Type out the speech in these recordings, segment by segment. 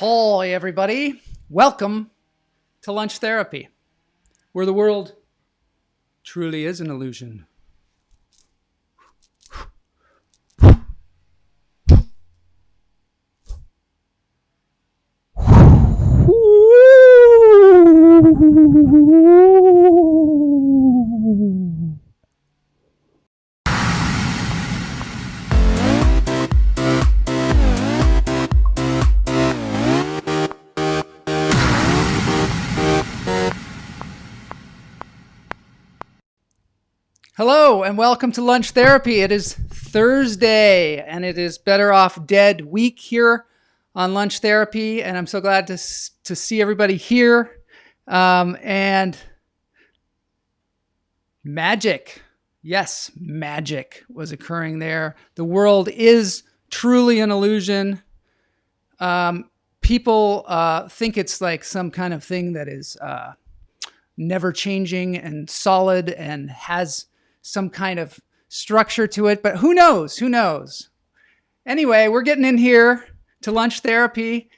Hi, everybody. Welcome to Lunch Therapy, where the world truly is an illusion. Hello and welcome to Lunch Therapy. It is Thursday and it is Better Off Dead week here on Lunch Therapy, and I'm so glad to see everybody here. And magic, yes, magic was occurring there. The world is truly an illusion. People think it's like some kind of thing that is never changing and solid and has some kind of structure to it, but who knows? Who knows? Anyway, we're getting in here to Lunch Therapy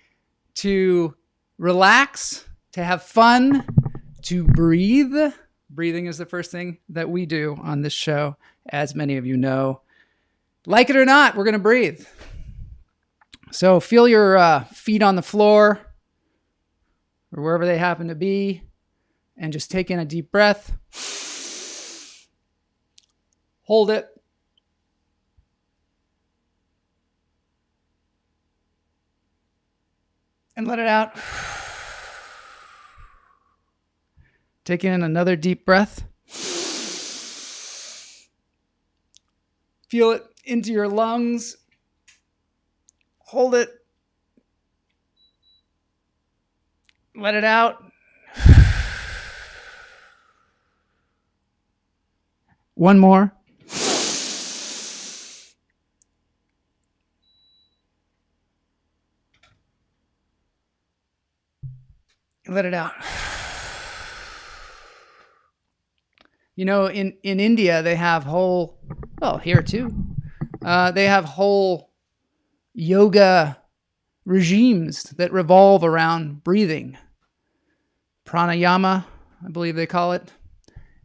to relax, to have fun, to breathe. Breathing is the first thing that we do on this show, as many of you know. Like it or not, we're going to breathe. So feel your feet on the floor or wherever they happen to be, and just take in a deep breath. Hold it. And let it out. Take in another deep breath. Feel it into your lungs. Hold it. Let it out. One more. Let it out. You know, in India, they have whole, well, here too, they have whole yoga regimes that revolve around breathing. Pranayama, I believe they call it.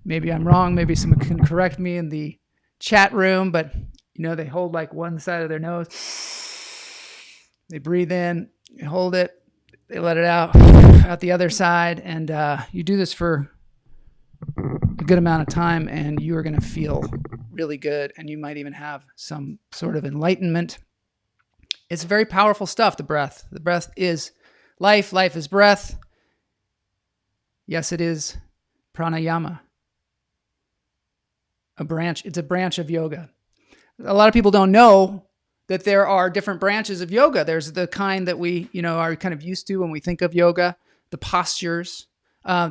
Maybe I'm wrong. Maybe someone can correct me in the chat room, but you know, they hold like one side of their nose. They breathe in, they hold it, they let it out the other side. And you do this for a good amount of time and you are going to feel really good. And you might even have some sort of enlightenment. It's very powerful stuff, the breath. The breath is life. Life is breath. Yes, it is pranayama. It's a branch of yoga. A lot of people don't know that there are different branches of yoga. There's the kind that we, are kind of used to when we think of yoga, the postures.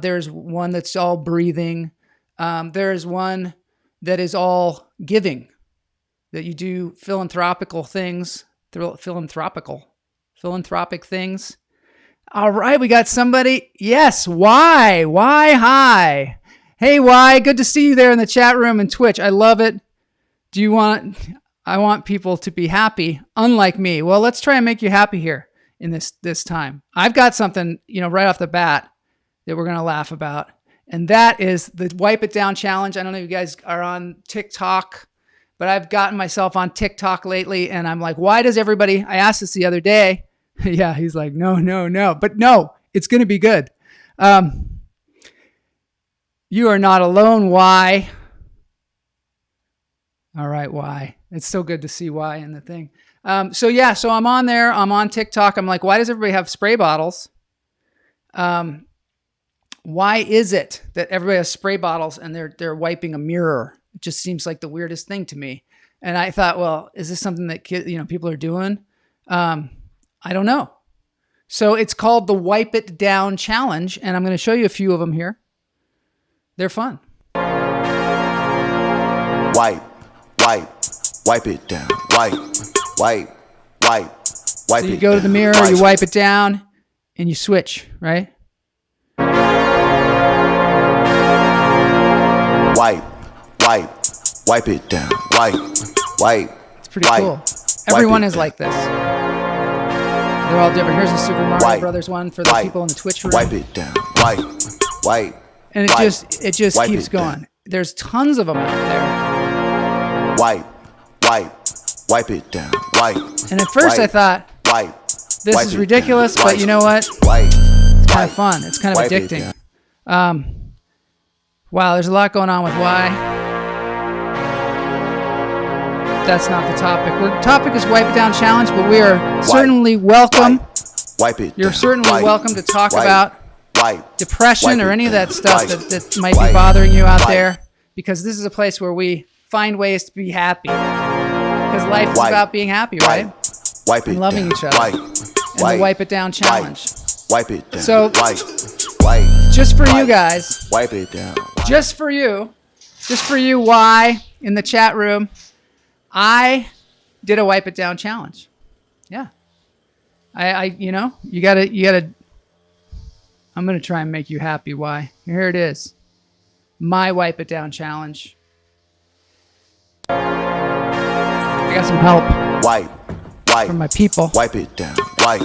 There's one that's all breathing. There's one that is all giving, that you do philanthropic things. All right, we got somebody. Yes, Why? Hi. Hey, Why, good to see you there in the chat room and Twitch. I love it. I want people to be happy, unlike me. Well, let's try and make you happy here in this time. I've got something, right off the bat that we're going to laugh about. And that is the Wipe It Down Challenge. I don't know if you guys are on TikTok, but I've gotten myself on TikTok lately. And I'm like, why does everybody, I asked this the other day. Yeah, he's like, no. But no, it's going to be good. You are not alone, Why? All right, Why? It's so good to see Why in the thing. So I'm on there. I'm on TikTok. I'm like, why does everybody have spray bottles? Why is it that everybody has spray bottles and they're wiping a mirror? It just seems like the weirdest thing to me. And I thought, well, is this something that people are doing? I don't know. So it's called the Wipe It Down Challenge, and I'm going to show you a few of them here. They're fun. Wipe it down. Wipe. So you go to the mirror, you wipe it down, and you switch, right? Wipe it down. Wipe. It's pretty cool. Everyone is like this. They're all different. Here's a Super Mario Wipe. Brothers one for the Wipe. people in the Twitch room. Wipe it down. Wipe. Wipe. And it Wipe. just Wipe keeps it down. going. There's tons of them out Wipe. Wipe. Wipe it down. Wipe. there. And at first I Wipe. thought, Wipe. this Wipe is it ridiculous, down. but Wipe. you know what? Wipe. It's kind of fun. It's kind of Wipe it addicting. down. Wow, there's a lot going on with why. That's not the topic. Our topic is Wipe It Down Challenge, but we are certainly welcome. Wipe it You're down. certainly Wipe. welcome to talk Wipe. about Wipe. depression Wipe or it any of that down. stuff Wipe. that might be Wipe. bothering you out Wipe. there, because this is a place where we find ways to be happy. Because life is Wipe. about being happy, right? Wipe it And loving down. each other. Wipe. And the Wipe It Down Challenge. Wipe it down. So- Wipe. Wipe. Just for you Wipe. guys, Wipe it down. Wipe. just for you, why in the chat room, I did a Wipe It Down Challenge. Yeah. You gotta, I'm going to try and make you happy. Why? Here it is. My Wipe It Down Challenge. I got some help Wipe. Wipe. from my people. Wipe it down. Wipe.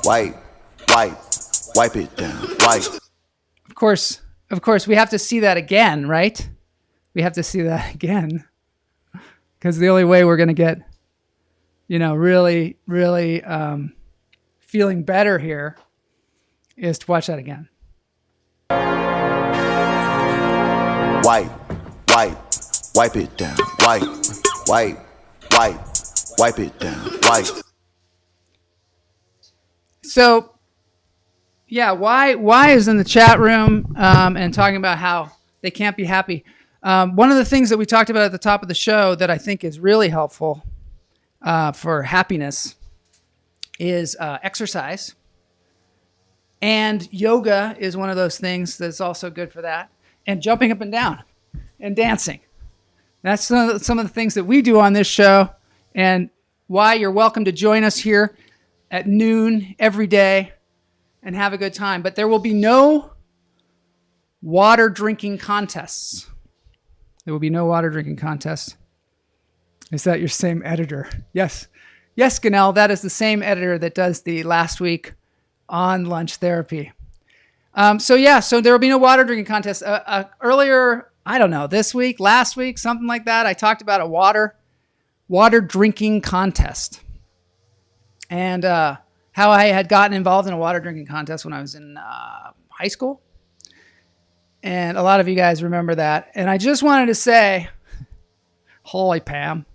Wipe. Wipe. Wipe it down. Wipe. Of course, we have to see that again, right? We have to see that again. Because the only way we're going to get, really, really feeling better here is to watch that again. Wipe. Wipe. Wipe it down. Wipe. Wipe. Wipe. Wipe it down. Wipe. So, yeah, why is in the chat room and talking about how they can't be happy. One of the things that we talked about at the top of the show that I think is really helpful for happiness is exercise. And yoga is one of those things that's also good for that. And jumping up and down and dancing. That's some of the things that we do on this show. And why you're welcome to join us here at noon every day and have a good time. But there will be no water drinking contests. There will be no water drinking contests. Is that your same editor? Yes. Yes, Ganel, that is the same editor that does the last week on lunch therapy. So there will be no water drinking contest. Earlier, I don't know, this week, last week, something like that, I talked about a water drinking contest. And how I had gotten involved in a water drinking contest when I was in high school. And a lot of you guys remember that. And I just wanted to say, holy Pam.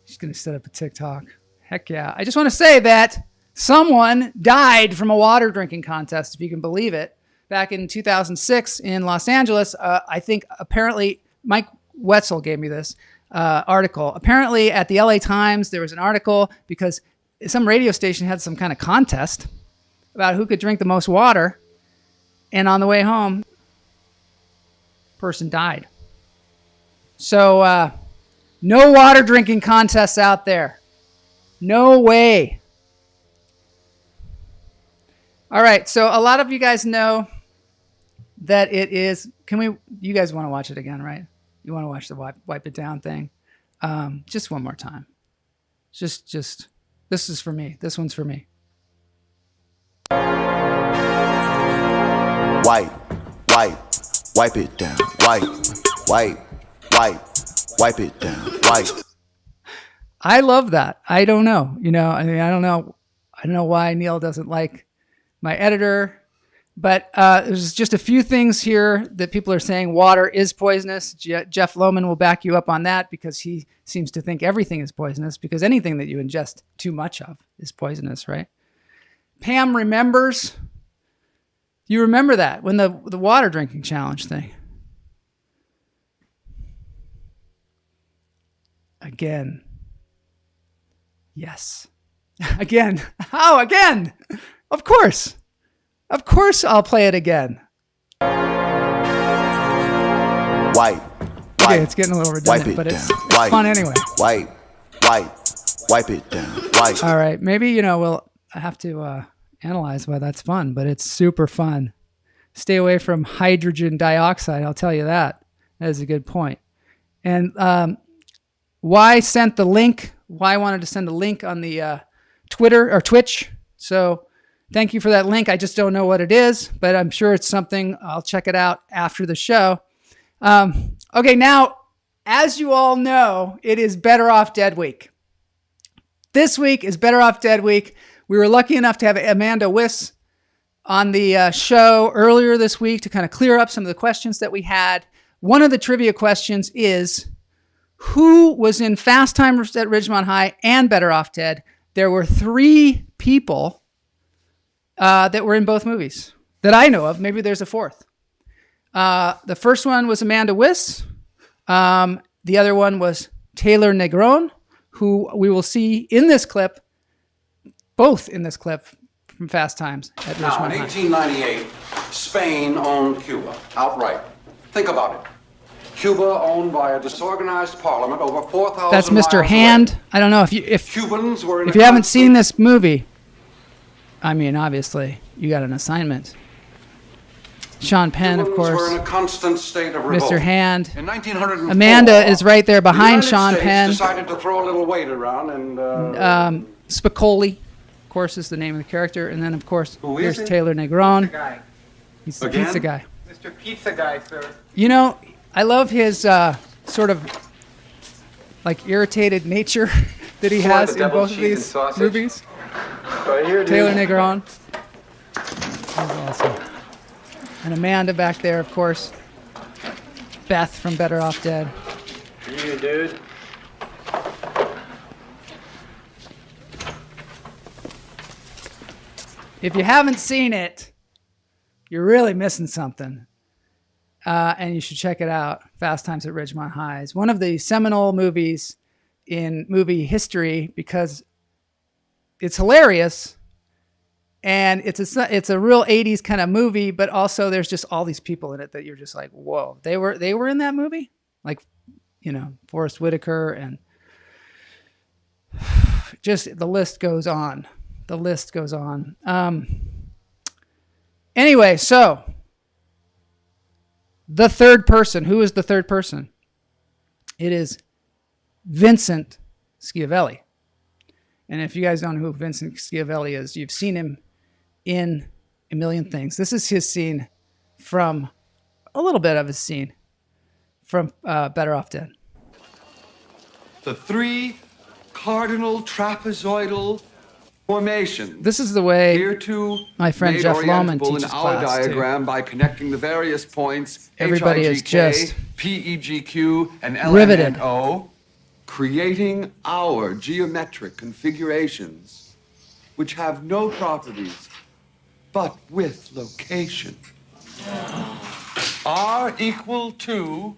She's going to set up a TikTok. Heck yeah. I just want to say that someone died from a water drinking contest, if you can believe it, back in 2006 in Los Angeles. I think apparently Mike Wetzel gave me this article. Apparently at the LA Times, there was an article because some radio station had some kind of contest about who could drink the most water. And on the way home, person died. So no water drinking contests out there. No way. All right, so a lot of you guys know that it is, you guys want to watch it again, right? You want to watch the wipe it down thing? Just one more time. Just, this is for me. This one's for me. Wipe. Wipe. Wipe it down. Wipe. Wipe. Wipe. Wipe it down. Wipe. I love that. I don't know. I don't know why Neil doesn't like my editor, but there's just a few things here that people are saying water is poisonous. Jeff Lohman will back you up on that because he seems to think everything is poisonous because anything that you ingest too much of is poisonous, right? Pam remembers. You remember that when the water drinking challenge thing. Again. Yes. Again. How again? Of course. Of course I'll play it again. Wipe. Okay, it's getting a little redundant, but it's fun anyway. Wipe. Wipe. Wipe it down. Wipe. All right. Maybe, we'll have to analyze why that's fun, but it's super fun. Stay away from hydrogen dioxide. I'll tell you that. That is a good point. And why sent the link? Why I wanted to send a link on the Twitter or Twitch. So thank you for that link. I just don't know what it is, but I'm sure it's something. I'll check it out after the show. Okay, now, as you all know, it is Better Off Dead Week. This week is Better Off Dead Week. We were lucky enough to have Amanda Wyss on the show earlier this week to kind of clear up some of the questions that we had. One of the trivia questions is, who was in Fast Times at Ridgemont High and Better Off Dead? There were 3 people that were in both movies that I know of. Maybe there's a 4th. The first one was Amanda Wyss. The other one was Taylor Negron, who we will see in this clip, both in this clip from Fast Times at Now, Ridgemont in High. 1898, Spain owned Cuba outright. Think about it. Cuba owned by a disorganized parliament over 4,000 That's Mr. miles Hand. away. I don't know if Cubans were in if a you haven't constant- seen this movie, I mean, obviously, you got an assignment. Sean Penn, of Cubans were in course. a constant state of revolt. Mr. Hand. In 1904, Amanda is right there behind the United Sean States Penn. decided to throw a little weight around and Spicoli, of course, is the name of the character. And then, of course, Who is here's he? Taylor Negron. Guy. He's the Again? pizza guy. Mr. Pizza Guy, sir. You know, I love his sort of like irritated nature that he You want has the in double both of cheese and these sausage? movies. Right here, dude. Taylor Negron. He's awesome. And Amanda back there, of course. Beth from Better Off Dead. You, dude. If you haven't seen it, you're really missing something. And you should check it out. Fast Times at Ridgemont High is one of the seminal movies in movie history because it's hilarious and it's a real 80s kind of movie, but also there's just all these people in it that you're just like, whoa, they were in that movie? Like, you know, Forrest Whitaker, and just the list goes on. The list goes on. Anyway, so the third person. Who is the third person? It is Vincent Schiavelli. And if you guys don't know who Vincent Schiavelli is, you've seen him in a million things. This is his scene from, a little bit of his scene from Better Off Dead. The 3 cardinal trapezoidal formations. This is the way Hereto my friend made Jeff Lohman orientable teaches in our class, too. diagram by connecting the various points Everybody is HIGK, just PEGQ, and riveted. LNO, creating our geometric configurations, which have no properties but with location. R equal to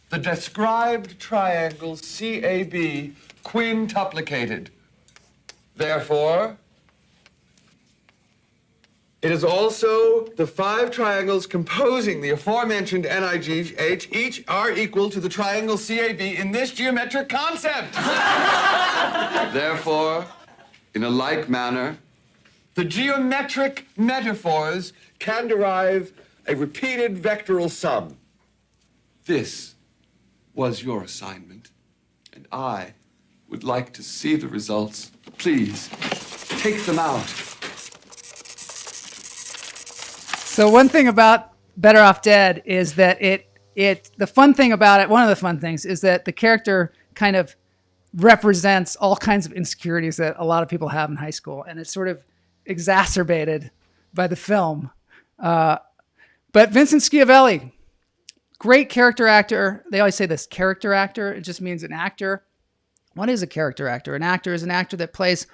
the described triangle CAB quintuplicated. Therefore, it is also the 5 triangles composing the aforementioned NIGH, each are equal to the triangle CAB in this geometric concept. Therefore, in a like manner, the geometric metaphors can derive a repeated vectoral sum. This was your assignment, and I would like to see the results. Please, take them out. So one thing about Better Off Dead is that the fun thing about it, one of the fun things, is that the character kind of represents all kinds of insecurities that a lot of people have in high school, and it's sort of exacerbated by the film. But Vincent Schiavelli, great character actor. They always say this, character actor. It just means an actor. What is a character actor? An actor is an actor that plays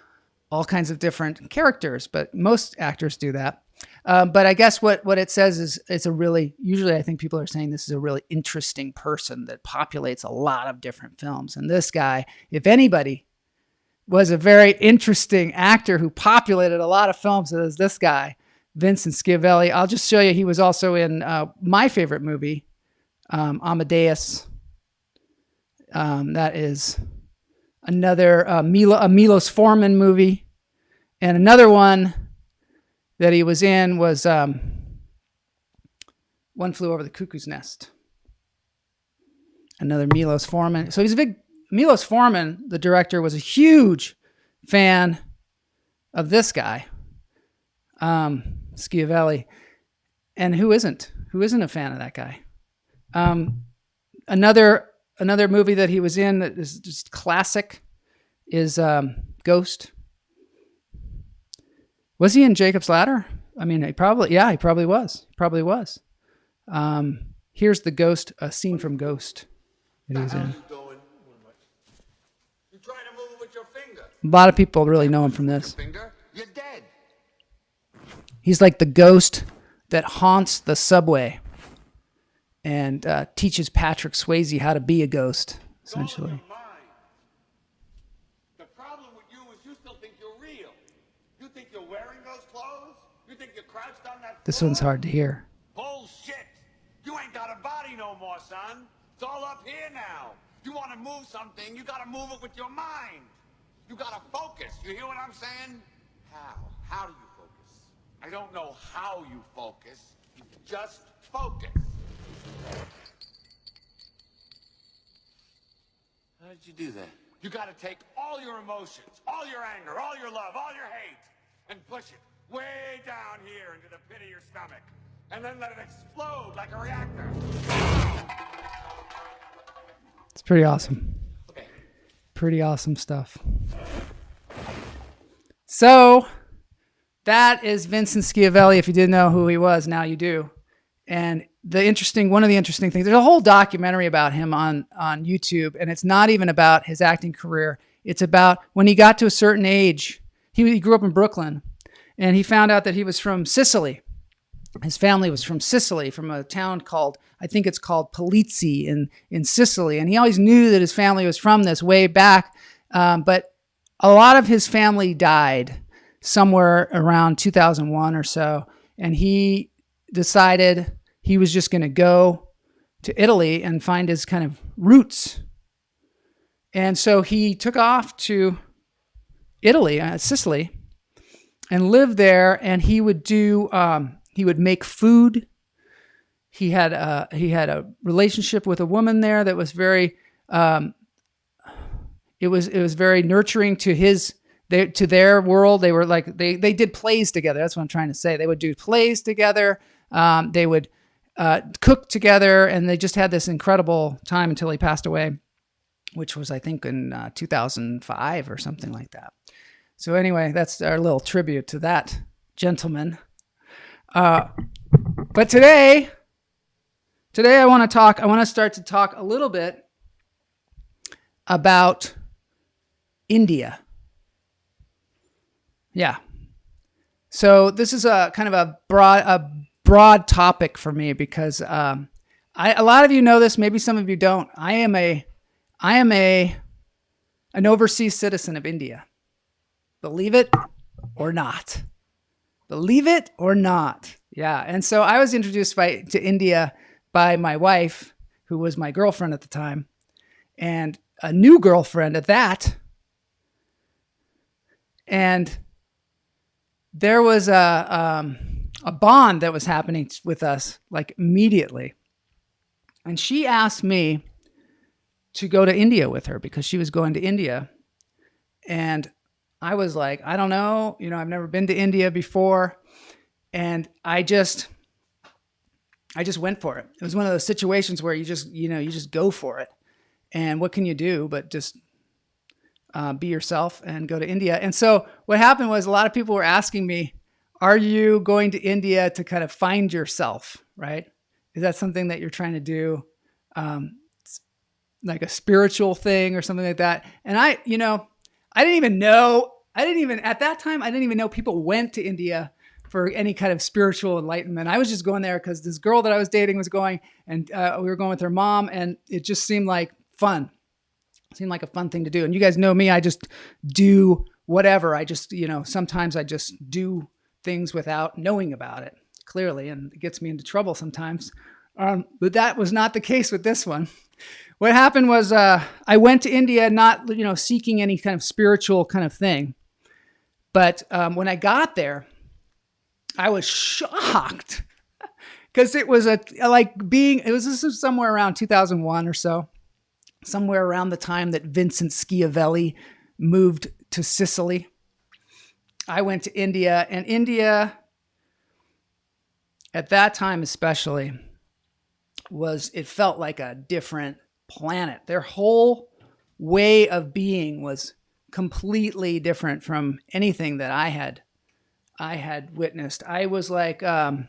all kinds of different characters, but most actors do that. But I guess what it says is it's a really, usually I think people are saying this is a really interesting person that populates a lot of different films. And this guy, if anybody was a very interesting actor who populated a lot of films, it is this guy, Vincent Schiavelli. I'll just show you, he was also in my favorite movie, Amadeus. That is another Milos Forman movie. And another one that he was in was One Flew Over the Cuckoo's Nest. Another Milos Forman. So he's a big, Milos Forman, the director, was a huge fan of this guy, Schiavelli. And who isn't? Who isn't a fan of that guy? Another movie that he was in that is just classic is Ghost. Was he in Jacob's Ladder? I mean, he probably was. Probably was. Here's the Ghost, a scene from Ghost that he was in. You're trying to move it with your finger. A lot of people really know him from this. Finger, you're dead. He's like the ghost that haunts the subway and teaches Patrick Swayze how to be a ghost, essentially. The problem with you is you still think you're real. You think you're wearing those clothes? You think you're crouched on that This floor? one's hard to hear. Bullshit! You ain't got a body no more, son. It's all up here now. You want to move something, you got to move it with your mind. You got to focus. You hear what I'm saying? How? How do you focus? I don't know how you focus. You just focus. How did you do that? You got to take all your emotions, all your anger, all your love, all your hate, and push it way down here into the pit of your stomach. And then let it explode like a reactor. It's pretty awesome. Okay. Pretty awesome stuff. So that is Vincent Schiavelli. If you didn't know who he was, now you do. And one of the interesting things, there's a whole documentary about him on YouTube, and it's not even about his acting career. It's about when he got to a certain age. He grew up in Brooklyn, and he found out that he was from Sicily. His family was from Sicily, from a town called, I think it's called Polizzi in Sicily. And he always knew that his family was from this way back. But a lot of his family died somewhere around 2001 or so. And he decided he was just going to go to Italy and find his kind of roots. And so he took off to Italy, Sicily, and lived there. And he would do... he would make food. He had a relationship with a woman there that was very, it was very nurturing to their world. They were like, they did plays together. That's what I'm trying to say. They would do plays together. They would cook together, and they just had this incredible time until he passed away, which was, I think, in 2005 or something like that. So anyway, that's our little tribute to that gentleman. But today I want to start to talk a little bit about India. Yeah. So this is a kind of a broad topic for me because, a lot of you know this, maybe some of you don't. I am an overseas citizen of India. Believe it or not. Believe it or not. Yeah. And so I was introduced to India by my wife, who was my girlfriend at the time, and a new girlfriend at that. And there was a bond that was happening with us like immediately. And she asked me to go to India with her because she was going to India. And I was like, I don't know, I've never been to India before. And I just went for it. It was one of those situations where you just go for it. And what can you do but just be yourself and go to India? And so what happened was a lot of people were asking me, are you going to India to kind of find yourself, right? Is that something that you're trying to do? Like a spiritual thing or something like that? And at that time, I didn't even know people went to India for any kind of spiritual enlightenment. I was just going there because this girl that I was dating was going, and we were going with her mom, and it just seemed like fun. It seemed like a fun thing to do. And you guys know me, I just do whatever. I just, sometimes I just do things without knowing about it clearly, and it gets me into trouble sometimes. But that was not the case with this one. What happened was I went to India not, seeking any kind of spiritual kind of thing. But when I got there, I was shocked because it was this was somewhere around 2001 or so, somewhere around the time that Vincent Schiavelli moved to Sicily. I went to India, and India at that time especially it felt like a different planet. Their whole way of being was completely different from anything that I had witnessed. I was like, I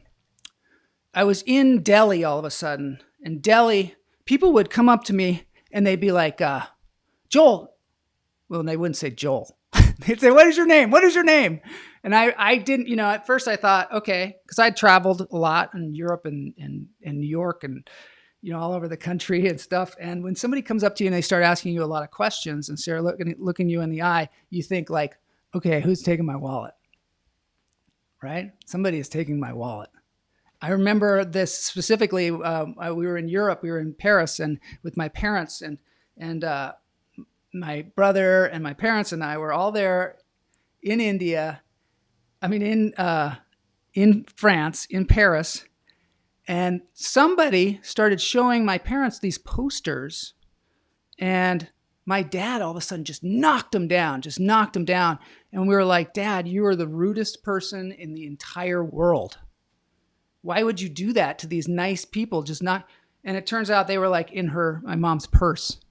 was in Delhi all of a sudden, and Delhi, people would come up to me and they'd be like, Joel. Well, they wouldn't say Joel. They'd say, what is your name? What is your name? And I didn't, at first I thought, okay, because I'd traveled a lot in Europe and New York and, all over the country and stuff. And when somebody comes up to you and they start asking you a lot of questions and start looking you in the eye, you think like, okay, who's taking my wallet? Right? Somebody is taking my wallet. I remember this specifically. We were in Europe. We were in Paris, and with my parents and my brother and my parents and I were all there in India. I mean, in France, in Paris, and somebody started showing my parents these posters, and my dad all of a sudden just knocked them down. And we were like, Dad, you are the rudest person in the entire world. Why would you do that to these nice people? And it turns out they were like in my mom's purse.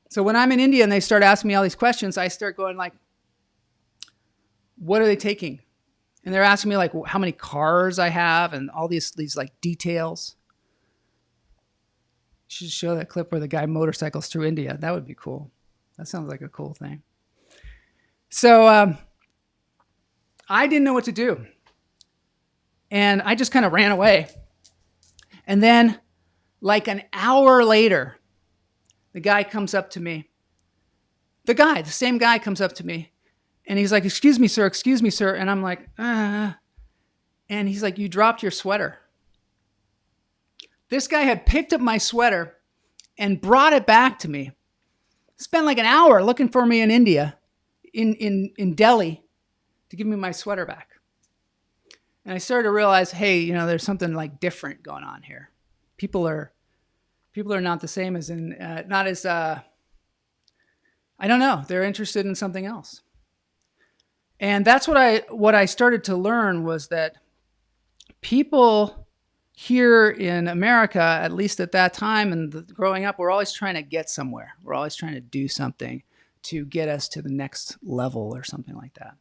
So when I'm in India and they start asking me all these questions, I start going like, what are they taking? And they're asking me like how many cars I have and all these like details. You should show that clip where the guy motorcycles through India. That would be cool. That sounds like a cool thing. So I didn't know what to do. And I just kind of ran away. And then like an hour later, the guy comes up to me. The same guy comes up to me. And he's like, excuse me, sir. And I'm like, And he's like, you dropped your sweater. This guy had picked up my sweater and brought it back to me. Spent like an hour looking for me in India, in Delhi, to give me my sweater back. And I started to realize, hey, there's something like different going on here. People are not the same as I don't know. They're interested in something else. And that's what I started to learn was that people here in America, at least at that time and growing up, we're always trying to get somewhere. We're always trying to do something to get us to the next level or something like that.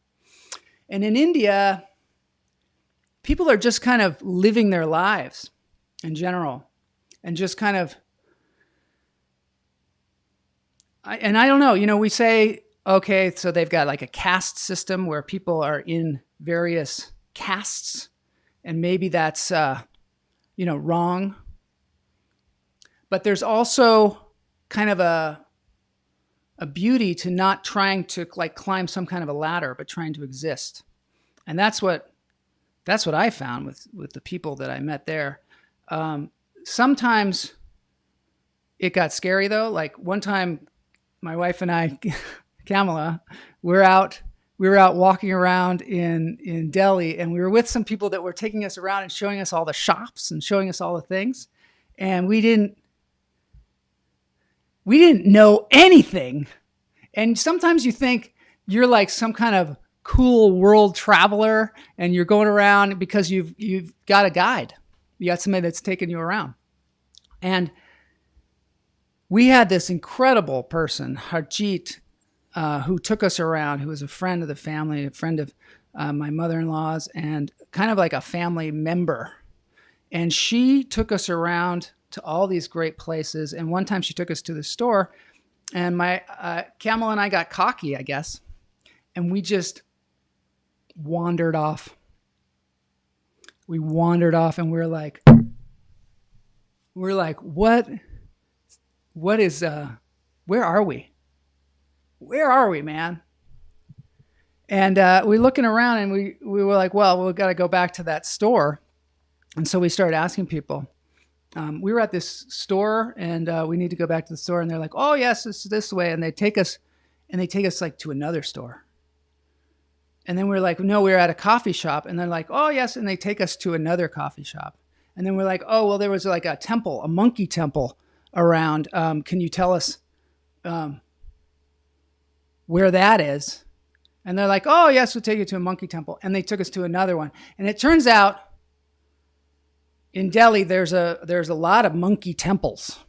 And in India, people are just kind of living their lives in general and just kind of, I don't know, we say, okay, so they've got like a caste system where people are in various castes, and maybe that's, wrong. But there's also kind of a beauty to not trying to like climb some kind of a ladder, but trying to exist. And that's what I found with the people that I met there. Sometimes it got scary though. Like one time, my wife and I, Kamala, we were out walking around in Delhi, and we were with some people that were taking us around and showing us all the shops and showing us all the things. And we didn't know anything. And sometimes you think you're like some kind of cool world traveler and you're going around because you've got a guide. You got somebody that's taking you around. And we had this incredible person, Harjeet, who took us around, who was a friend of the family, a friend of my mother-in-law's, and kind of like a family member. And she took us around to all these great places. And one time she took us to the store, and my Kamala and I got cocky, I guess, and we just wandered off. We wandered off, and we're like, what is, where are we? Where are we, man? And we're looking around, and we were like, well, we've got to go back to that store. And so we started asking people. We were at this store, and we need to go back to the store. And they're like, oh, yes, it's this way. And they take us like to another store. And then we're like, no, we're at a coffee shop. And they're like, oh, yes. And they take us to another coffee shop. And then we're like, oh, well, there was like a temple, a monkey temple around. Can you tell us where that is? And they're like, oh, yes, we'll take you to a monkey temple. And they took us to another one. And it turns out in Delhi, there's a lot of monkey temples.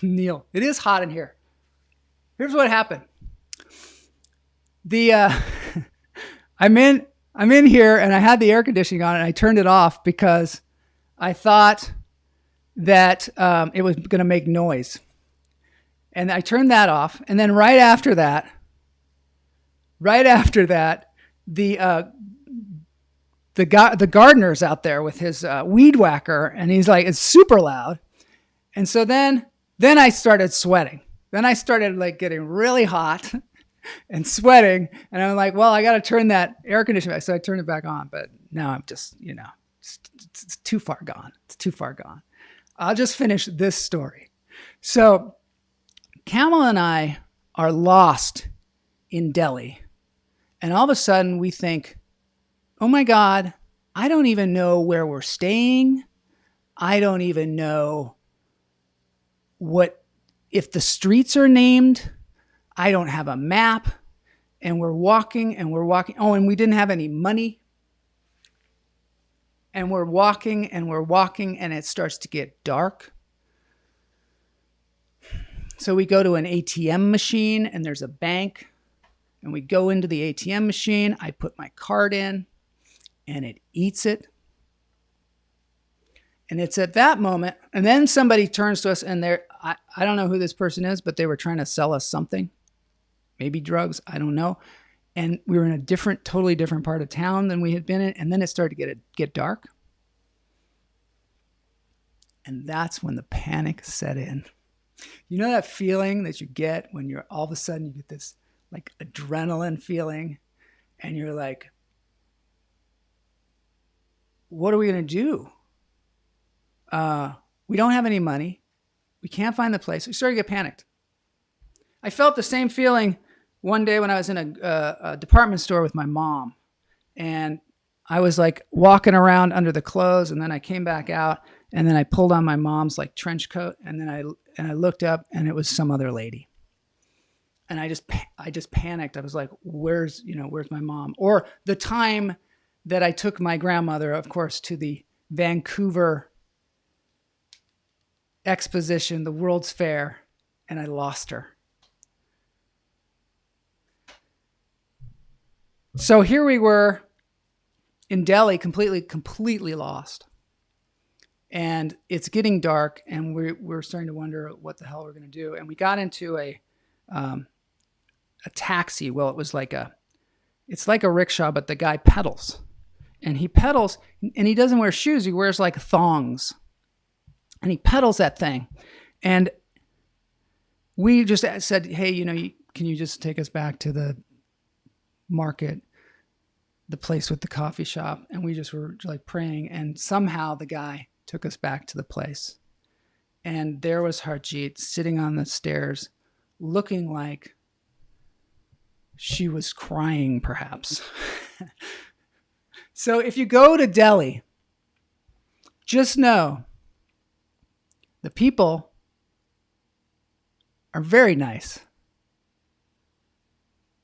Neil, it is hot in here. Here's what happened. I'm in here and I had the air conditioning on and I turned it off because I thought that it was going to make noise. And I turned that off. And then right after that, the gardener's out there with his weed whacker, and he's like, it's super loud. And so then I started sweating. Then I started like getting really hot and sweating. And I'm like, well, I got to turn that air conditioner back. So I turned it back on. But now I'm just, it's too far gone. It's too far gone. I'll just finish this story. So Camel and I are lost in Delhi. And all of a sudden we think, oh my God, I don't even know where we're staying. I don't even know if the streets are named. I don't have a map. And we're walking and we're walking. Oh, and we didn't have any money. And we're walking and we're walking and it starts to get dark. So we go to an ATM machine and there's a bank. And we go into the ATM machine. I put my card in and it eats it. And it's at that moment. And then somebody turns to us and I don't know who this person is, but they were trying to sell us something. Maybe drugs. I don't know. And we were in a totally different part of town than we had been in. And then it started to get dark. And that's when the panic set in. You know that feeling that you get when you're all of a sudden you get this like adrenaline feeling and you're like, what are we going to do? We don't have any money. We can't find the place. We started to get panicked. I felt the same feeling one day when I was in a department store with my mom, and I was like walking around under the clothes, and then I came back out, and then I pulled on my mom's like trench coat, and then I looked up, and it was some other lady, and I just panicked. I was like, where's my mom? Or the time that I took my grandmother, of course, to the Vancouver exposition, the World's Fair, and I lost her. So here we were in Delhi, completely lost. And it's getting dark, and we're starting to wonder what the hell we're going to do. And we got into a taxi. Well, it's like a rickshaw, but the guy pedals. And he pedals, and he doesn't wear shoes. He wears like thongs. And he pedals that thing. And we just said, hey, can you just take us back to the market, the place with the coffee shop? And we just were like praying. And somehow the guy took us back to the place. And there was Harjeet sitting on the stairs, looking like she was crying, perhaps. So if you go to Delhi, just know the people are very nice.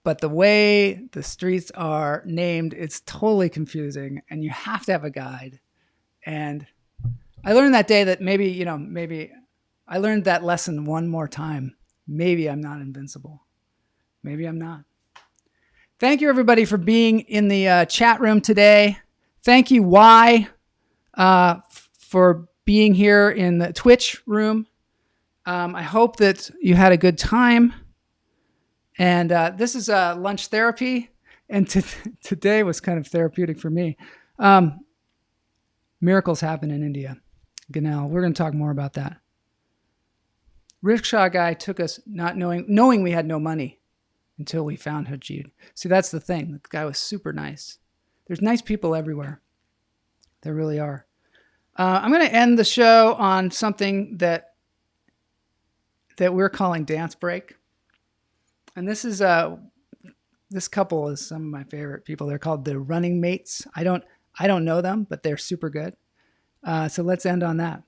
But the way the streets are named, it's totally confusing, and you have to have a guide. And I learned that day that maybe I learned that lesson one more time. Maybe I'm not invincible. Maybe I'm not. Thank you, everybody, for being in the chat room today. Thank you, Y, for being here in the Twitch room. I hope that you had a good time. And this is lunch therapy. And today was kind of therapeutic for me. Miracles happen in India. Ganel, we're going to talk more about that. Rickshaw guy took us not knowing we had no money until we found Harjeet. See, that's the thing. The guy was super nice. There's nice people everywhere. There really are. I'm going to end the show on something that we're calling Dance Break. And this is this couple is some of my favorite people. They're called the Running Mates. I don't know them, but they're super good. So let's end on that.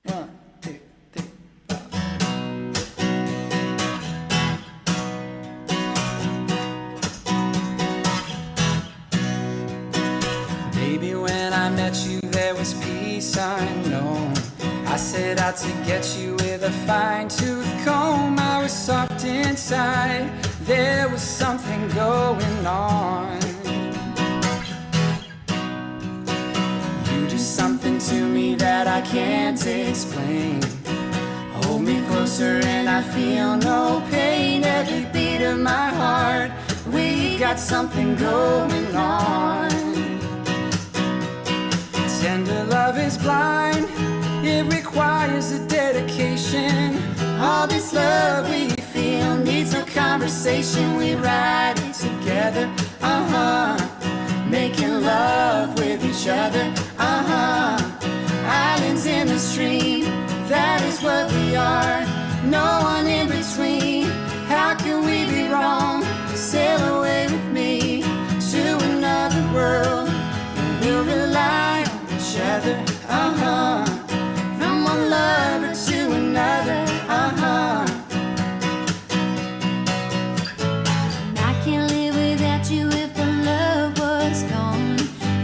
1, 2, 3, 4. unknown. I set out to get you with a fine-tooth comb. I was soft inside, there was something going on. You do something to me that I can't explain. Hold me closer and I feel no pain. Every beat of my heart, we got something going on. Tender love is blind, it requires a dedication. All this love we feel needs no conversation. We ride it together, making love with each other, Islands in the stream, that is what we are. No one in between, how can we be wrong? Sail away with me to another world, and we'll rely on each other, from one lover to another, I can't live without you if the love was gone.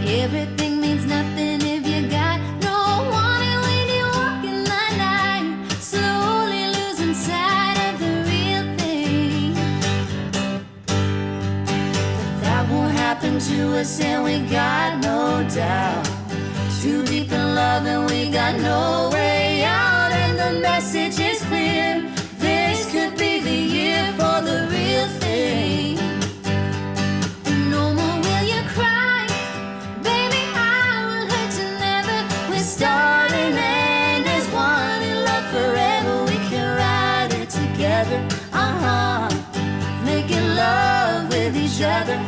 Everything means nothing if you got no one. And when you walk in the night, slowly losing sight of the real thing. But that won't happen to us, and we got no doubt. Too deep in love and we got no way out. And the message is clear, this could be the year for the real thing. No more will you cry, baby, I will hurt you never. We're starting and as one in love forever. We can ride it together, making love with each other,